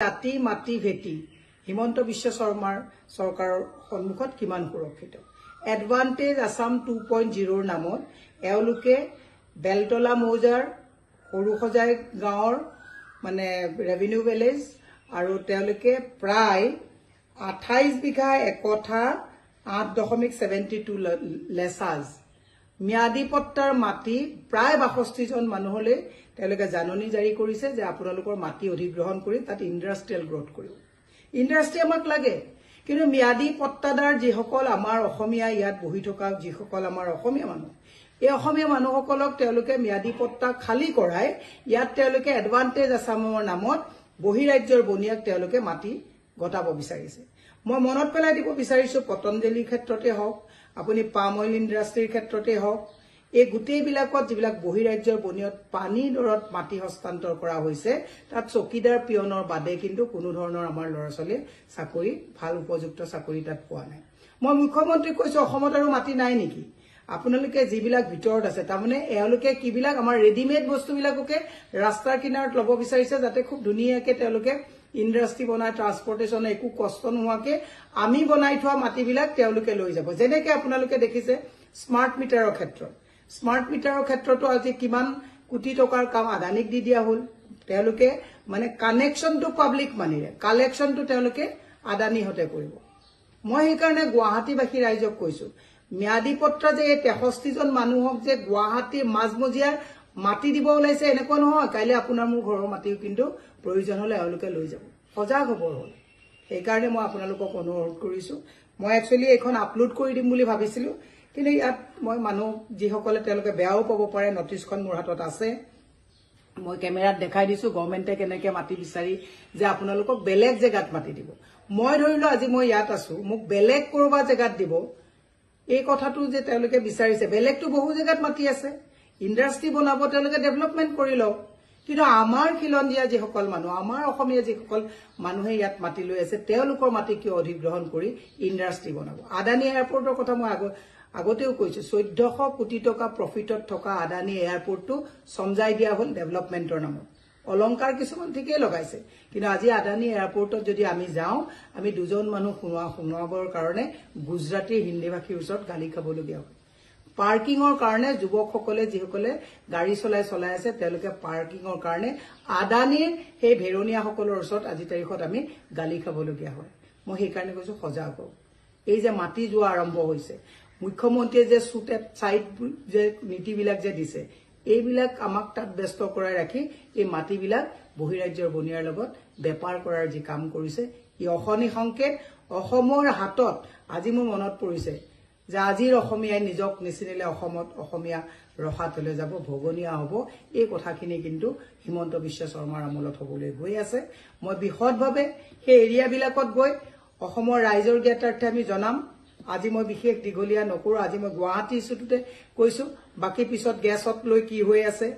জাতি মাটি ভেটি হিমন্ত বিশ্ব শৰ্মাৰ চৰকাৰৰ সন্মুখত কিমান সুৰক্ষিত এডভান্টেজ আসাম 2.0 নামত এওঁলোকে বেলতলা মৌজাৰ সৰুসজাই গাঁৱৰ মানে ৰেভিনিউ ভিলেজ আৰু তেওঁলোকে প্ৰায় 28 বিঘা একঠা 8.72 লেসাজ ম্যাদী পট্টাৰ মাটি প্ৰায় 62 জন মানুহলৈ তেওঁলোকে জাননী জাৰি কৰিছে যে আপোনালোকৰ মাটি অধিগ্ৰহণ কৰি তাত ইন্ডাষ্ট্ৰিয়েল গ্ৰোথ কৰিব ইন্ডাষ্ট্ৰি আমাক লাগে কিন্তু ম্যাদী পট্টাদাৰ যিসকল আমাৰ অসমীয়া ইয়াত বহি থকা যিসকল আমাৰ অসমীয়া মানুহ এই অসমীয়া মানুহসকলক তেওঁলোকে ম্যাদী পট্টা খালি কৰাই ইয়াত তেওঁলোকে এডভান্টেজ আসামৰ নামত বহিৰাজ্যৰ বনিয়াক তেওঁলোকে মাটি গটাব বিচাৰিছে মই মনত পেলাই দিব বিচাৰিছো পতঞ্জলি ক্ষেত্ৰতে হওক আপুনি পাম অইল ইন্ডাষ্ট্ৰিৰ ক্ষেত্ৰতে হওক এই গুটেই বিলাকত যিবিলাক বহিৰাজ্যৰ বনিয়ত পানী দৰত মাটি হস্তান্তৰ কৰা হৈছে তাত চকীদাৰ পিয়নৰ বাদে কিন্তু কোনো ধৰণৰ আমাৰ লৰাছলে চাকৰি ভাল উপযুক্ত চাকৰি তাত পোৱা নাই মই মুখ্যমন্ত্ৰী কৈছো অসমত আৰু মাটি নাই নেকি আপোনালোকে যিবিলাক ভিতৰত আছে তাৰমানে এওঁলোকে কিবিলাক আমাৰ ৰেডিমেড বস্তুবিলাককে ৰাস্তাৰ কিনাৰত লব বিচাৰিছে যাতে খুব ধুনীয়াকে তেওঁলোকে ইন্ডাষ্ট্ৰি বনাই ট্ৰান্সপোৰ্টেশন একো কষ্ট নোহোৱাকে আমি বনাই থোৱা মাটিবিলাক তেওঁলোকে লৈ যাব যেনেকৈ আপোনালোকে দেখিছে স্মাৰ্ট মিটাৰৰ ক্ষেত্ৰতো আজি কিমান কোটি টকাৰ কাম আদানিক দি দিয়া হল তেওঁলোকে মানে কানেকশন টু পাব্লিক মানিৰে কালেকশন টু তেওঁলোকে আদানি হতে কৰিব মই এই কাৰণে গুৱাহাটীবাসী ৰাইজক কৈছো ম্যাদী পট্টা যে 63 জন মানুহক যে গুৱাহাটী মাজমজিয়াৰ মাটি দিব ওলাইছে এনেকুৱা নহয় কাইলে আপোনাৰ মোৰ ঘৰৰ মাটিও কিন্তু প্ৰয়োজন হলে এওঁলোকে লৈ যাব সজাগ খবৰ হল এই কাৰণে মই আপোনালোকক অনুৰোধ কৰিছো মই একচুয়ালি এখন আপলোড কৰি দিম বুলি ভাবিছিলো কিন্তু ইয়াত মই মানুহ যিসকলে তেওঁলোকে বেয়াও পাব পাৰে নটিছখন মোৰ হাতত আছে মই কেমেৰাত দেখাই দিছো গভৰ্ণমেণ্টে কেনেকৈ মাটি বিচাৰি যে আপোনালোকক বেলেগ জেগাত মাটি দিব মই ধৰিলো আজি মই ইয়াত আছো মোক বেলেগ কৰবা জেগাত দিব এই কথাটো যে তেওঁলোকে বিচাৰিছে বেলেগটো বহু জেগাত মাটি আছে ইন্ডাষ্ট্ৰি বনাব তেওঁলোকে ডেভেলপমেন্ট কৰি লওক কিন্তু আমাৰ খিলঞ্জীয়া যিসকল মানুহ আমাৰ অসমীয়া যিসকল মানুহে ইয়াত মাটি লৈ আছে তেওঁলোকৰ মাটি কিয় অধিগ্ৰহণ কৰি ইন্ডাষ্ট্ৰি বনাব আদানি এয়াৰপৰ্টৰ কথা মই আগতেও কৈছো 1400 কোটি টকা প্ৰফিটত থকা আদানি এয়াৰপৰ্টটো সমজাই দিয়া হল ডেভেলপমেন্টৰ নামত অলংকাৰ কিছুমান ঠিকই লগাইছে কিন্তু আজি আদানি এয়াৰপৰ্টত যদি আমি যাওঁ আমি দুজন মানুহ শুনাবৰ কাৰণে গুজৰাটী হিন্দী ভাষীৰ ওচৰত গালি খাবলগীয়া হয় পাৰ্কিংৰ কাৰণে যুৱকসকলে যিসকলে গাড়ী চলাই আছে তেওঁলোকে পাৰ্কিংৰ কাৰণে আদানিৰ সেই ভেৰনিয়াসকলৰ ওচৰত আজি তাৰিখত আমি গালি খাবলগীয়া হয় মই সেই কাৰণে কৈছো সজাগ হওক এই যে মাটি যোৱা আৰম্ভ হৈছে মুখ্যমন্ত্ৰীয়ে যে সুটেট সাইড যে নীতিবিলাক যে দিছে এইবিলাক আমাক তাত ব্যস্ত কৰাই ৰাখি এই মাটিবিলাক বহিৰাজ্যৰ বনিয়াৰ লগত বেপাৰ কৰাৰ যি কাম কৰিছে ই অখনি সংকেত অসমৰ হাতত আজি মোৰ মনত পৰিছে যে আজিৰ অসমীয়াই নিজক নিচিনিলে অসমত অসমীয়া ৰহাতলৈ যাব ভগনীয়া হ'ব এই কথাখিনি কিন্তু হিমন্ত বিশ্ব শৰ্মাৰ আমলত হ'বলৈ গৈ আছে মই বিশদভাৱে সেই এৰিয়াবিলাকত গৈ অসমৰ ৰাইজৰ জ্ঞাতাৰ্থে আমি জনাম আজি মই বিশেষ দীঘলীয়া নকৰো আজি মই গুৱাহাটী ইস্যুটোতে কৈছো বাকি পিছত গেছত লৈ কি হৈ আছে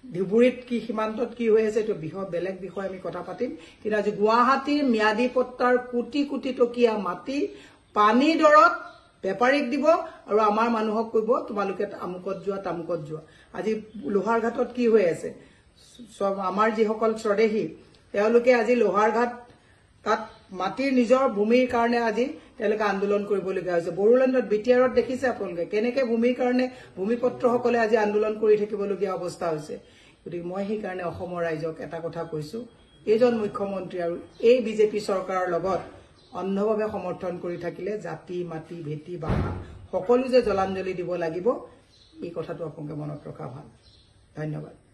ধুবুৰীত কি সীমান্তত কি হৈ আছে এইটো বেলেগ বিষয় আমি কথা পাতিম কিন্তু আজি গুৱাহাটীৰ ম্যাদী পট্টাৰ কোটি কোটি টকীয়া মাটি পানী দৰত বেপাৰীক দিব আৰু আমাৰ মানুহক কইব তোমালোকে আমুকত যোৱা তামুকত যোৱা আজি লোহাৰঘাটত কি হৈ আছে আমাৰ যিসকল স্বদেশী তেওঁলোকে আজি লোহাৰঘাট তাত মাটিৰ নিজৰ ভূমিৰ কাৰণে আজি তেওঁলোকে আন্দোলন কৰিবলগীয়া হৈছে বড়োলেণ্ডত বিটিআৰত দেখিছে আপোনালোকে কেনেকৈ ভূমিৰ কাৰণে ভূমিপত্ৰসকলে আজি আন্দোলন কৰি থাকিবলগীয়া অৱস্থা হৈছে গতিকে মই সেই কাৰণে অসমৰ ৰাইজক এটা কথা কৈছো এইজন মুখ্যমন্ত্ৰী আৰু এই বিজেপি চৰকাৰৰ লগত অন্ধভাৱে সমৰ্থন কৰি থাকিলে জাতি মাটি ভেটি ভাষা সকলো যে জলাঞ্জলি দিব লাগিব এই কথাটো আপোনালোকে মনত ৰখা ভাল ধন্যবাদ